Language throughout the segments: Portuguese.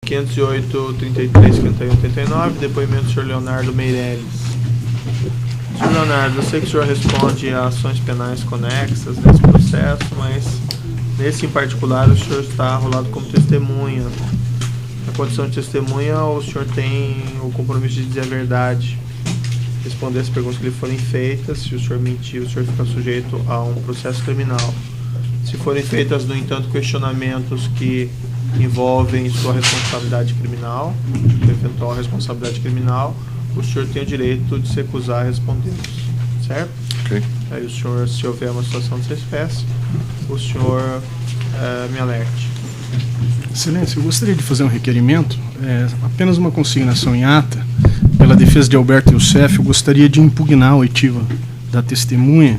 508, 33, 51, 39, depoimento do senhor Leonardo Meirelles. Senhor Leonardo, eu sei que o senhor responde a ações penais conexas nesse processo, mas nesse em particular o senhor está arrolado como testemunha. Na condição de testemunha, o senhor tem o compromisso de dizer a verdade, responder as perguntas que lhe forem feitas. Se o senhor mentir, o senhor fica sujeito a um processo criminal. Se forem feitas, no entanto, questionamentos que envolvem sua responsabilidade criminal, eventual responsabilidade criminal, o senhor tem o direito de se recusar a respondê-los, certo? Ok. Aí o senhor, se houver uma situação dessa espécie, o senhor me alerte. Excelência, eu gostaria de fazer um requerimento, apenas uma consignação em ata, pela defesa de Alberto Youssef. Eu gostaria de impugnar a oitiva da testemunha,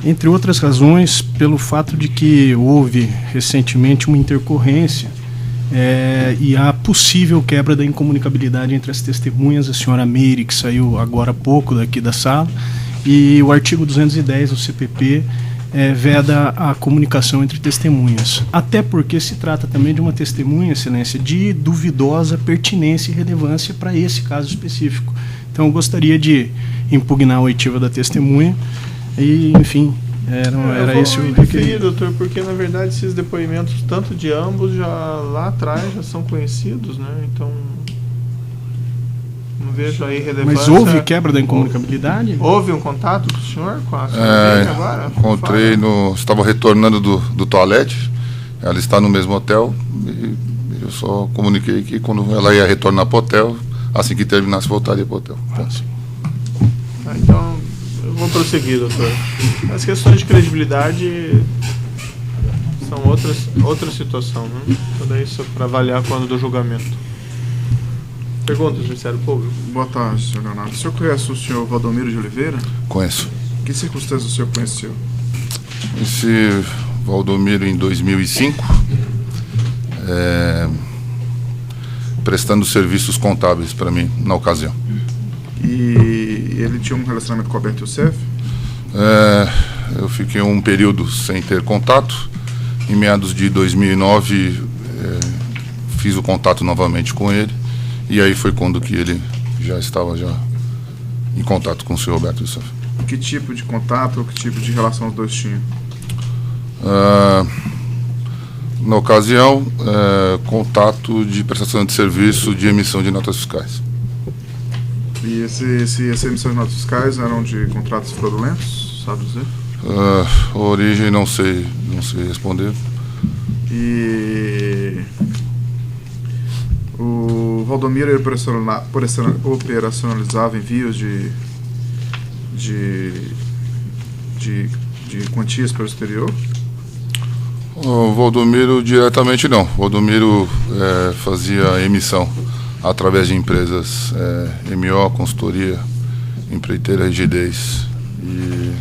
entre outras razões, pelo fato de que houve recentemente uma intercorrência e a possível quebra da incomunicabilidade entre as testemunhas, a senhora Meire, que saiu agora há pouco daqui da sala, e o artigo 210 do CPP veda a comunicação entre testemunhas. Até porque se trata também de uma testemunha, Excelência, de duvidosa pertinência e relevância para esse caso específico. Então eu gostaria de impugnar a oitiva da testemunha e, enfim, era esse o requerimento. Doutor, porque na verdade esses depoimentos, tanto de ambos, já lá atrás já são conhecidos, né? Então não vejo aí relevância. Mas houve quebra da incomunicabilidade? Houve um contato do senhor com a senhora agora? Encontrei estava retornando do toalete, ela está no mesmo hotel, e eu só comuniquei que quando ela ia retornar para o hotel, assim que terminasse, voltaria para o hotel. Então, eu vou prosseguir, doutor. As questões de credibilidade são outra situação, né? Tudo isso para avaliar quando do julgamento. Perguntas, Ministério Público. Boa tarde, senhor Leonardo. O senhor conhece o senhor Valdomiro de Oliveira? Conheço. Que circunstâncias o senhor conheceu? Esse Valdomiro, em 2005, prestando serviços contábeis para mim, na ocasião. E ele tinha um relacionamento com o Alberto Youssef? Eu fiquei um período sem ter contato. Em meados de 2009, fiz o contato novamente com ele. E aí foi quando que ele já estava em contato com o senhor Alberto Youssef. Que tipo de contato ou que tipo de relação os dois tinham? Na ocasião, contato de prestação de serviço de emissão de notas fiscais. E essa emissão de notas fiscais eram de contratos fraudulentos, sabe dizer? A origem não sei responder. E o Valdomiro operacionalizava envios de quantias para o exterior? O Valdomiro diretamente não. O Valdomiro fazia emissão através de empresas MO, consultoria, empreiteira, rigidez e,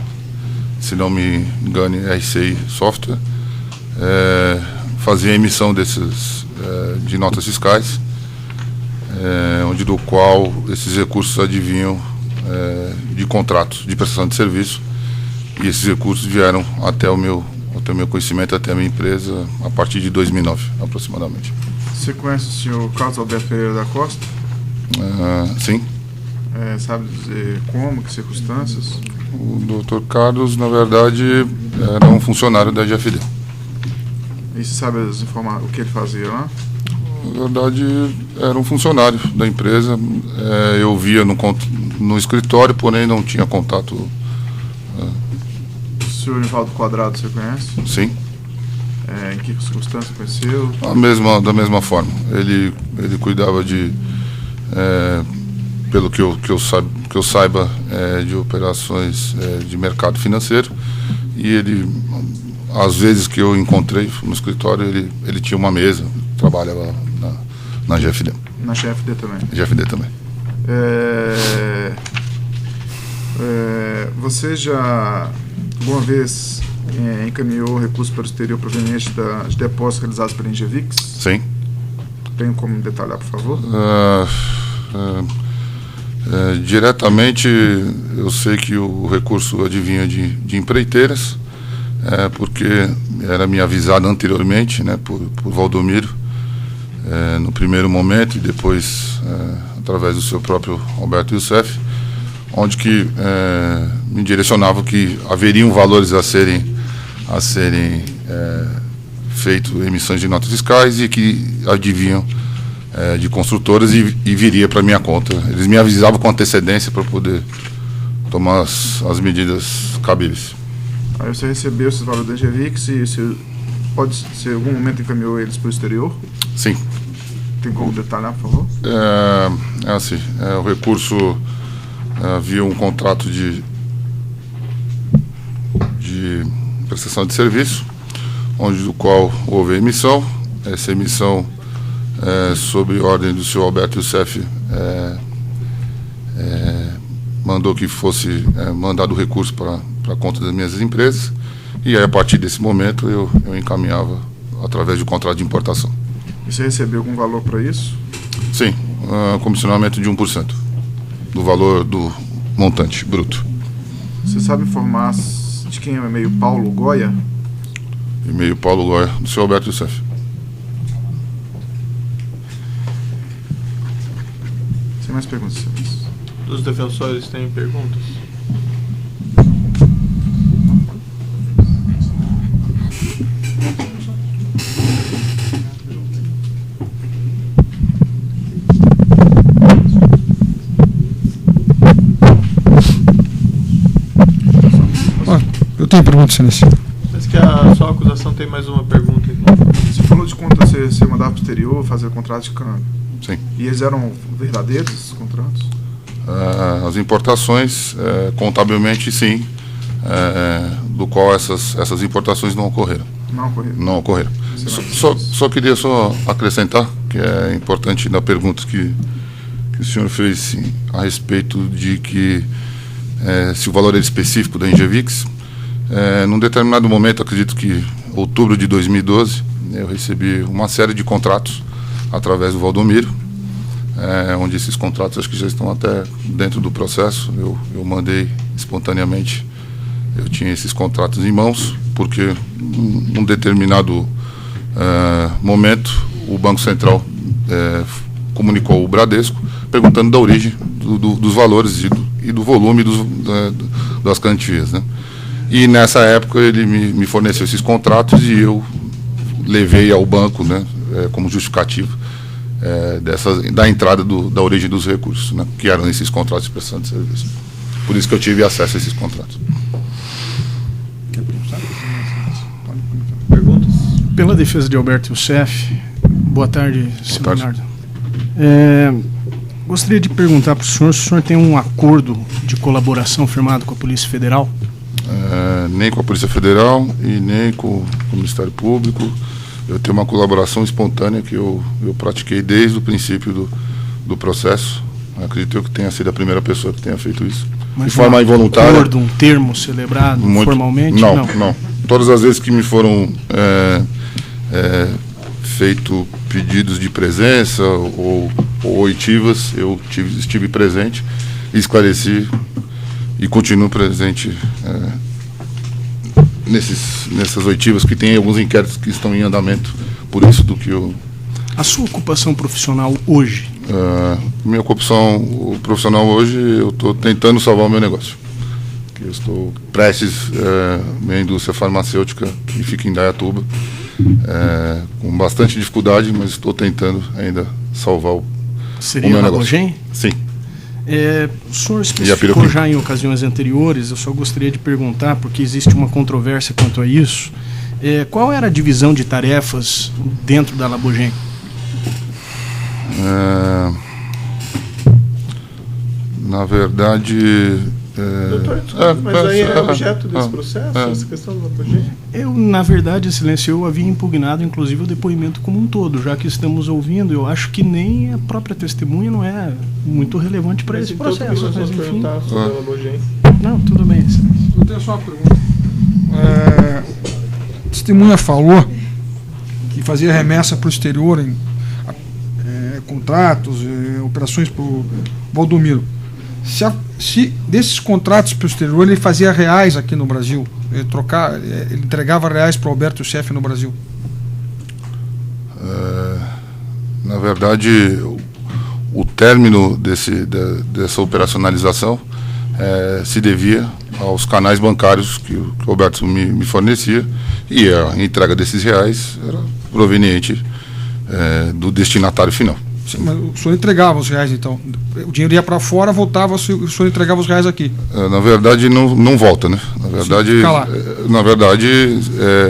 se não me engano, RCI Software. Fazia emissão de notas fiscais, onde do qual esses recursos advinham de contratos de prestação de serviço, e esses recursos vieram até o meu conhecimento, até a minha empresa, a partir de 2009, aproximadamente. Você conhece o senhor Carlos Alberto Pereira da Costa? Sim. Sabe dizer como, que circunstâncias? O doutor Carlos, na verdade, era um funcionário da GFD. E você sabe o que ele fazia lá? Na verdade, era um funcionário da empresa. Eu via no escritório, porém não tinha contato. O senhor Nivaldo Quadrado, você conhece? Sim. Em que circunstância conheceu? Da mesma forma. Ele cuidava pelo que eu saiba, de operações de mercado financeiro, e ele, às vezes que eu encontrei no escritório, ele tinha uma mesa, trabalhava na GFD. Na GFD também? GFD também. Você já, alguma vez, encaminhou recurso para o exterior proveniente de depósitos realizados pela Ingevix? Sim. Tem como detalhar, por favor? Diretamente, eu sei que o recurso advinha de empreiteiras, porque era me avisado anteriormente, né, por Valdomiro, no primeiro momento e depois através do seu próprio Alberto Youssef, onde que me direcionava que haveriam valores a serem feitos, emissões de notas fiscais, e que advinham de construtoras e viria para minha conta. Eles me avisavam com antecedência para poder tomar as medidas cabíveis. Aí você recebeu esses valores da Engevix e você pode ser, em algum momento encaminhou eles para o exterior? Sim. Tem como detalhar, por favor? Assim, o recurso havia um contrato de prestação de serviço, do qual houve a emissão. Essa emissão, sob ordem do senhor Alberto Youssef, mandou que fosse mandado o recurso para a conta das minhas empresas, e aí, a partir desse momento eu encaminhava através do contrato de importação. E você recebeu algum valor para isso? Sim, comissionamento de 1% do valor do montante bruto. Você sabe informar de quem é o e-mail Paulo Goya? E-mail Paulo Goya, do senhor Alberto Youssef. Sem mais perguntas, senhores. Dos defensores têm perguntas? Eu tenho pergunta, Excelência. Mas que a sua acusação tem mais uma pergunta aqui. Você falou de conta você mandava para o exterior, fazer contratos de câmbio. Sim. E eles eram verdadeiros, esses contratos? As importações, contabilmente, sim, do qual essas importações não ocorreram. Não ocorreram. Só queria acrescentar, que é importante na pergunta que o senhor fez a respeito de que se o valor era específico da Engevix. Num determinado momento, acredito que outubro de 2012, eu recebi uma série de contratos através do Valdomiro, onde esses contratos acho que já estão até dentro do processo. Eu mandei espontaneamente, eu tinha esses contratos em mãos, porque num determinado momento o Banco Central comunicou o Bradesco perguntando da origem dos valores e do volume das quantias, né? E nessa época ele me forneceu esses contratos e eu levei ao banco, né, como justificativo da entrada da origem dos recursos, né, que eram esses contratos de prestação de serviço. Por isso que eu tive acesso a esses contratos. Perguntas? Pela defesa de Alberto Youssef, boa tarde, senhor Leonardo. Gostaria de perguntar para o senhor se o senhor tem um acordo de colaboração firmado com a Polícia Federal? Nem com a Polícia Federal e nem com o Ministério Público. Eu tenho uma colaboração espontânea que eu pratiquei desde o princípio do processo. Acredito eu que tenha sido a primeira pessoa que tenha feito isso. Mas de forma involuntária. Um acordo, um termo celebrado formalmente? Não. Todas as vezes que me foram feito pedidos de presença ou oitivas, eu estive presente, esclareci e continuo presente nessas oitivas, que tem alguns inquéritos que estão em andamento, por isso do que eu... A sua ocupação profissional hoje? Minha ocupação profissional hoje, eu estou tentando salvar o meu negócio. Eu estou prestes, minha indústria farmacêutica, que fica em Indaiatuba, com bastante dificuldade, mas estou tentando ainda salvar o meu negócio. Seria Sim. O senhor especificou já em ocasiões anteriores, eu só gostaria de perguntar, porque existe uma controvérsia quanto a isso, qual era a divisão de tarefas dentro da Labogem? Na verdade... Doutor, desculpe, mas aí é objeto desse processo, essa questão do Labogem? Na verdade, Excelência, eu havia impugnado, inclusive, o depoimento como um todo, já que estamos ouvindo, eu acho que nem a própria testemunha não é muito relevante para esse processo. Mas enfim... sobre a Labogem. Não, tudo bem, Excelência. Eu tenho só uma pergunta. A testemunha falou que fazia remessa para o exterior em contratos, operações para o Valdomiro. Se desses contratos para o exterior ele fazia reais aqui no Brasil, ele entregava reais para o Alberto Youssef no Brasil? verdade, o término dessa operacionalização se devia aos canais bancários que o Alberto me fornecia, e a entrega desses reais era proveniente do destinatário final. Sim, mas o senhor entregava os reais, então? O dinheiro ia para fora, voltava, o senhor entregava os reais aqui? Na verdade, não volta, né? Na verdade, fica lá. Na verdade,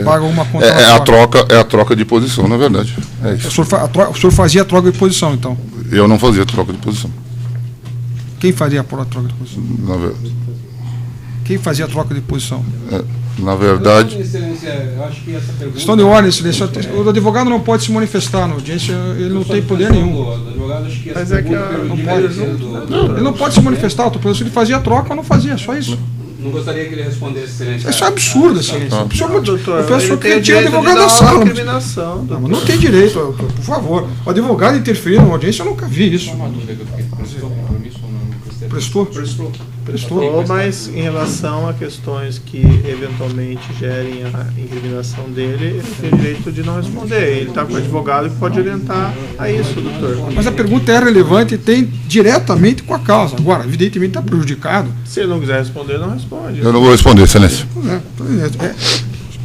paga uma conta a troca de posição, na verdade. É isso. O senhor fazia a troca de posição, então? Eu não fazia troca de posição. Quem faria a troca de posição? Quem fazia a troca de posição? Na verdade... Excelência, eu acho que essa pergunta... Questão de ordem, Excelência. O advogado não pode se manifestar na audiência, ele não tem poder nenhum. Mas é que Ele não pode se manifestar, eu estou perguntando se ele fazia a troca ou não fazia, só isso. Não gostaria que ele respondesse, Excelência. Isso é absurdo, Excelência. Doutor, Eu peço que ele tire o advogado da sala. Não, mas não tem direito, por favor. O advogado interferir na audiência, eu nunca vi isso. Uma dúvida que eu fiquei, prestou compromisso ou não? Prestou. Mas em relação a questões que eventualmente gerem a incriminação dele, ele tem direito de não responder. Ele está com o advogado que pode orientar a isso, doutor. Mas a pergunta é relevante e tem diretamente com a causa. Agora, evidentemente está prejudicado. Se ele não quiser responder, não responde. Eu não vou responder, Excelência.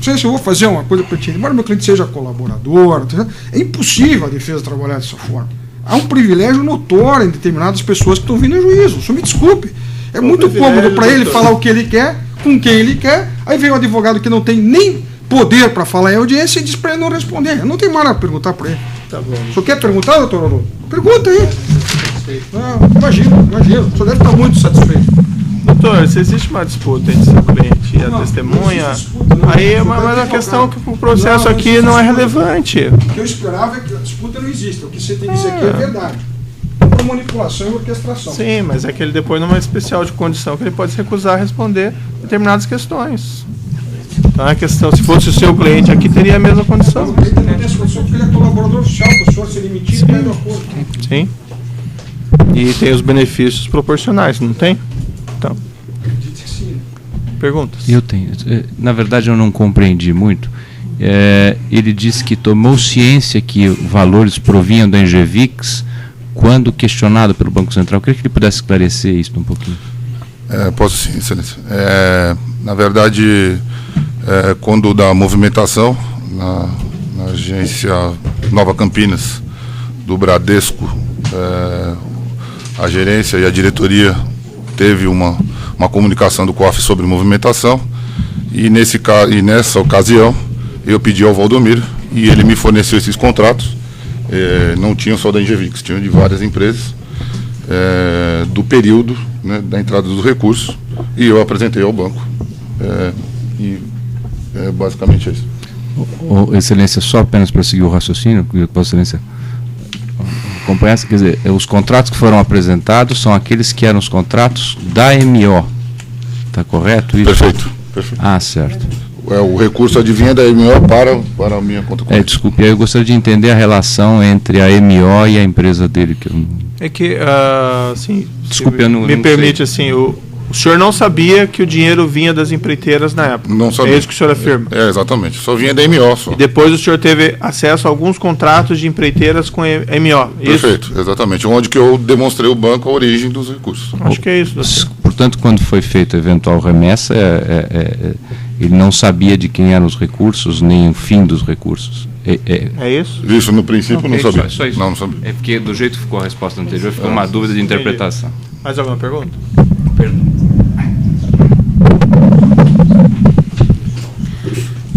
Se eu vou fazer uma coisa para ti, embora meu cliente seja colaborador, é impossível a defesa trabalhar dessa forma. Há um privilégio notório em determinadas pessoas que estão vindo em juízo. Isso me desculpe. É muito cômodo para ele falar o que ele quer, com quem ele quer, aí vem um advogado que não tem nem poder para falar em audiência e diz para ele não responder. Não tem mais nada a perguntar para ele. Tá bom. O senhor quer perguntar, doutor Haroldo? Pergunta aí. Imagino. O senhor deve estar muito satisfeito. Doutor, se existe uma disputa entre seu cliente e a testemunha, aí é uma questão que o processo aqui não é relevante. O que eu esperava é que a disputa não exista. O que você tem que dizer aqui é verdade. Por manipulação e orquestração. Sim, mas é que ele depois numa especial de condição que ele pode se recusar a responder determinadas questões. Então a questão, se fosse o seu cliente aqui, teria a mesma condição. Ele não tem essa condição porque ele é colaborador oficial do senhor, se ele emitir, ele pede o acordo. Sim. E tem os benefícios proporcionais, não tem? Então. Perguntas? Eu tenho. Na verdade, eu não compreendi muito. Ele disse que tomou ciência que valores provinham da Engevix quando questionado pelo Banco Central. Eu queria que ele pudesse esclarecer isso um pouquinho. Posso sim, Excelência. Na verdade, quando da movimentação na agência Nova Campinas do Bradesco, a gerência e a diretoria teve uma comunicação do COAF sobre movimentação, e nessa ocasião eu pedi ao Valdomiro e ele me forneceu esses contratos. Não tinham só da Engevix, tinham de várias empresas, do período, né, da entrada dos recursos, e eu apresentei ao banco. Basicamente é isso. Excelência, só apenas para seguir o raciocínio, que Vossa Excelência acompanhasse, quer dizer, os contratos que foram apresentados são aqueles que eram os contratos da MO. Está correto isso? Perfeito. Ah, certo. O recurso advinha da MO para a minha conta corrente. Desculpe, eu gostaria de entender a relação entre a MO e a empresa dele. É que, assim, desculpe, eu não me permite, assim, o senhor não sabia que o dinheiro vinha das empreiteiras na época. Não sabia. É isso que o senhor afirma? Exatamente. Só vinha da MO. Só. E depois o senhor teve acesso a alguns contratos de empreiteiras com MO. Perfeito, isso? Exatamente. Onde que eu demonstrei ao banco a origem dos recursos. Acho que é isso, doutor. Portanto, quando foi feita a eventual remessa, ele não sabia de quem eram os recursos, nem o fim dos recursos. É isso? Isso, no princípio, não sabia. Só isso. Não sabia. É porque, do jeito que ficou a resposta anterior, ficou uma dúvida de interpretação. Mais alguma pergunta?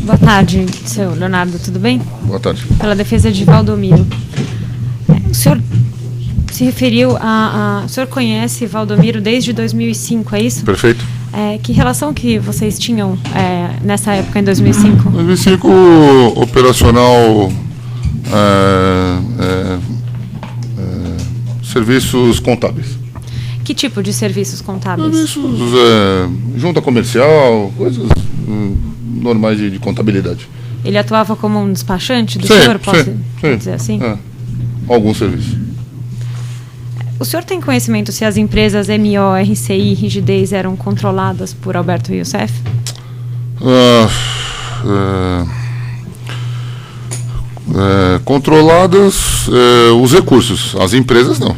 Boa tarde, seu Leonardo, tudo bem? Boa tarde. Pela defesa de Valdomiro. O senhor se referiu o senhor conhece Valdomiro desde 2005, é isso? Perfeito. Que relação que vocês tinham nessa época, em 2005? 2005, operacional, serviços contábeis. Que tipo de serviços contábeis? Serviços, junta comercial, coisas normais de contabilidade. Ele atuava como um despachante do sim, senhor, posso sim. dizer assim? Alguns serviços. O senhor tem conhecimento se as empresas MO, RCI e Rigidez eram controladas por Alberto Controladas os recursos, as empresas não.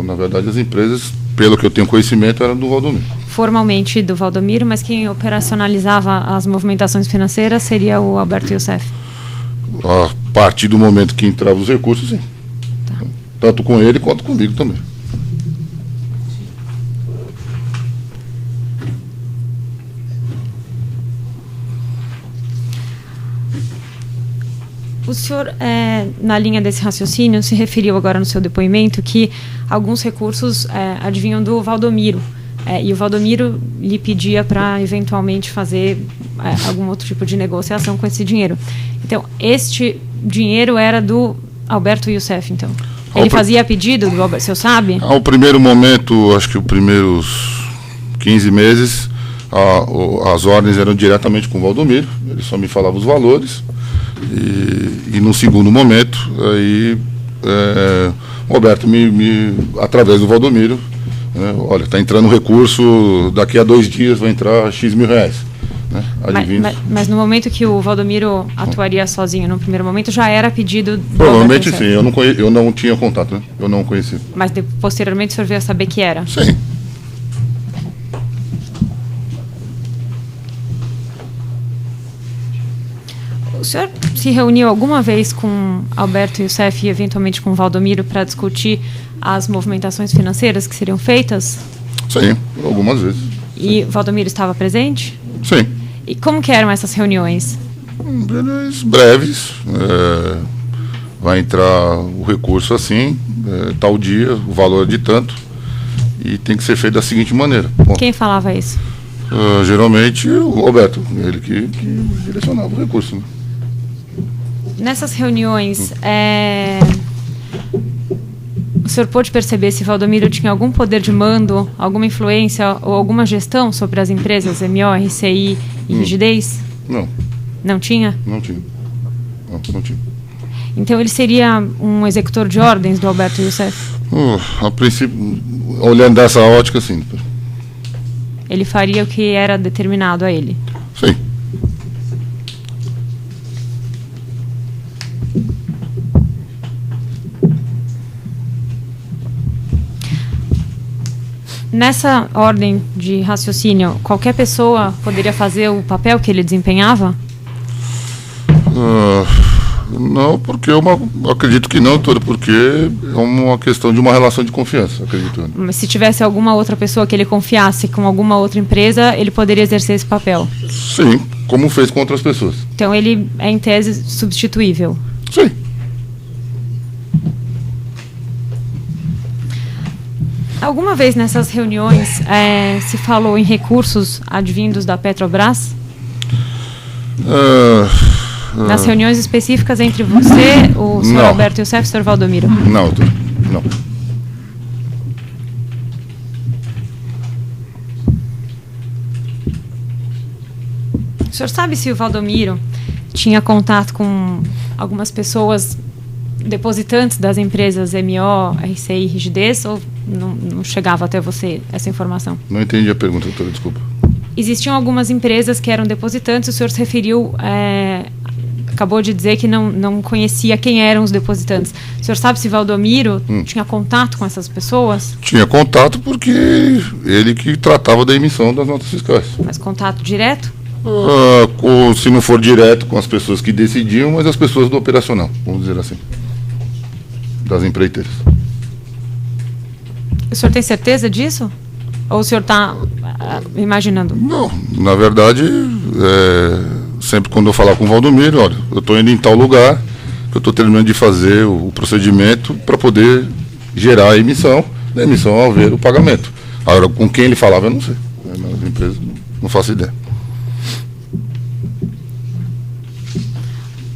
Na verdade, as empresas, pelo que eu tenho conhecimento, eram do Valdomiro. Formalmente do Valdomiro, mas quem operacionalizava as movimentações financeiras seria o Alberto Youssef. A partir do momento que entravam os recursos, sim. Tá. Tanto com ele quanto comigo também. O senhor, na linha desse raciocínio, se referiu agora no seu depoimento que alguns recursos advinham do Valdomiro. E o Valdomiro lhe pedia para eventualmente fazer algum outro tipo de negociação com esse dinheiro. Então, este dinheiro era do Alberto Youssef, então? Ele fazia pedido do Alberto, o senhor sabe? Ao primeiro momento, acho que os primeiros 15 meses, as ordens eram diretamente com o Valdomiro, ele só me falava os valores. E no segundo momento, aí o Roberto através do Valdomiro, olha, está entrando um recurso, daqui a 2 dias vai entrar X mil reais. Né, mas no momento que o Valdomiro atuaria sozinho, no primeiro momento, já era pedido do Provavelmente Alberto, sim, eu não tinha contato, né? Eu não conhecia. Mas posteriormente o senhor veio a saber que era? Sim. O senhor se reuniu alguma vez com Alberto Youssef e eventualmente com Valdomiro para discutir as movimentações financeiras que seriam feitas? Sim, algumas vezes. E Valdomiro estava presente? Sim. E como que eram essas reuniões? Breves. Vai entrar o recurso assim, tal dia, o valor é de tanto, e tem que ser feito da seguinte maneira. Bom, quem falava isso? Geralmente o Roberto, ele que direcionava o recurso. Né? Nessas reuniões, o senhor pôde perceber se Valdomiro tinha algum poder de mando, alguma influência ou alguma gestão sobre as empresas MO, RCI e Rigidez? Não. Não tinha? Não tinha. Não tinha. Então ele seria um executor de ordens do Alberto Youssef? A princípio, olhando dessa ótica, sim. Ele faria o que era determinado a ele? Sim. Nessa ordem de raciocínio, qualquer pessoa poderia fazer o papel que ele desempenhava? Não, porque eu acredito que não, porque é uma questão de uma relação de confiança, acredito. Mas se tivesse alguma outra pessoa que ele confiasse com alguma outra empresa, ele poderia exercer esse papel? Sim, como fez com outras pessoas. Então ele é, em tese, substituível? Sim. Alguma vez nessas reuniões se falou em recursos advindos da Petrobras? Nas reuniões específicas entre você, o senhor Alberto Youssef e o senhor Valdomiro? Não, doutor. Não. O senhor sabe se o Valdomiro tinha contato com algumas pessoas depositantes das empresas MO, RCI e Rigidez, ou não chegava até você essa informação? Não entendi a pergunta, doutora, desculpa. Existiam algumas empresas que eram depositantes, o senhor se referiu, acabou de dizer que não conhecia quem eram os depositantes. O senhor sabe se Valdomiro tinha contato com essas pessoas? Tinha contato porque ele que tratava da emissão das notas fiscais. Mas contato direto? Se não for direto com as pessoas que decidiam, mas as pessoas do operacional, vamos dizer assim, das empreiteiras. O senhor tem certeza disso? Ou o senhor está imaginando? Não, na verdade, sempre quando eu falar com o Valdomiro, olha, eu estou indo em tal lugar, eu estou terminando de fazer o procedimento para poder gerar a emissão, da emissão ao ver o pagamento. Agora, com quem ele falava, eu não sei. Nas empresas, não faço ideia.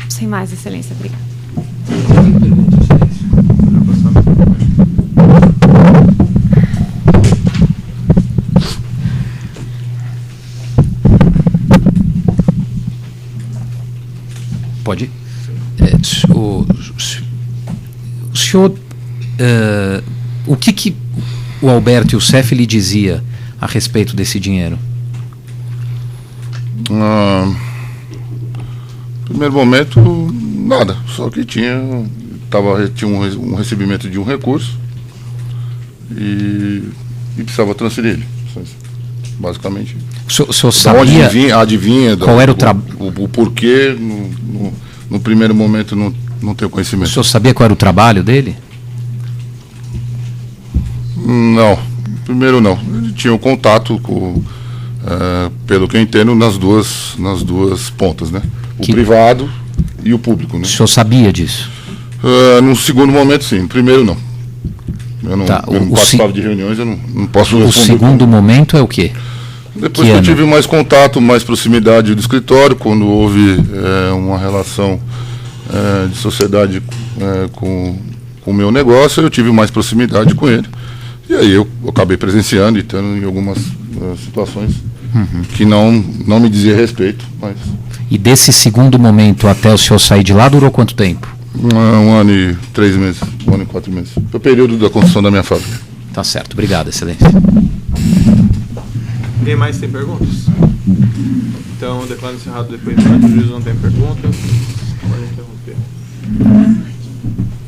Sem mais, Excelência. Obrigada. Pode ir? O senhor, o que o Alberto Youssef lhe dizia a respeito desse dinheiro? Primeiro momento, Nada, só que tinha um recebimento de um recurso e precisava transferir ele. Basicamente. O senhor Então, sabia adivinha qual era o porquê, no primeiro momento não tenho conhecimento. O senhor sabia qual era o trabalho dele? Não, primeiro não. Ele tinha um contato com, pelo que eu entendo, nas duas pontas, né? O privado e o público, né? O senhor sabia disso? No segundo momento, sim. No primeiro, não. Eu não participava de reuniões, eu não posso responder. O segundo momento é o quê? Depois que eu tive mais contato, mais proximidade do escritório, quando houve uma relação de sociedade com o meu negócio, eu tive mais proximidade com ele. E aí eu acabei presenciando e estando em algumas situações que não me dizia respeito. Mas... E desse segundo momento até o senhor sair de lá, durou quanto tempo? 1 ano e 3 meses, 1 ano e 4 meses. Foi o período da construção da minha fábrica. Tá certo, obrigado, excelência. Alguém mais tem perguntas? Então, declaro encerrado o depoimento, o juiz não tem perguntas.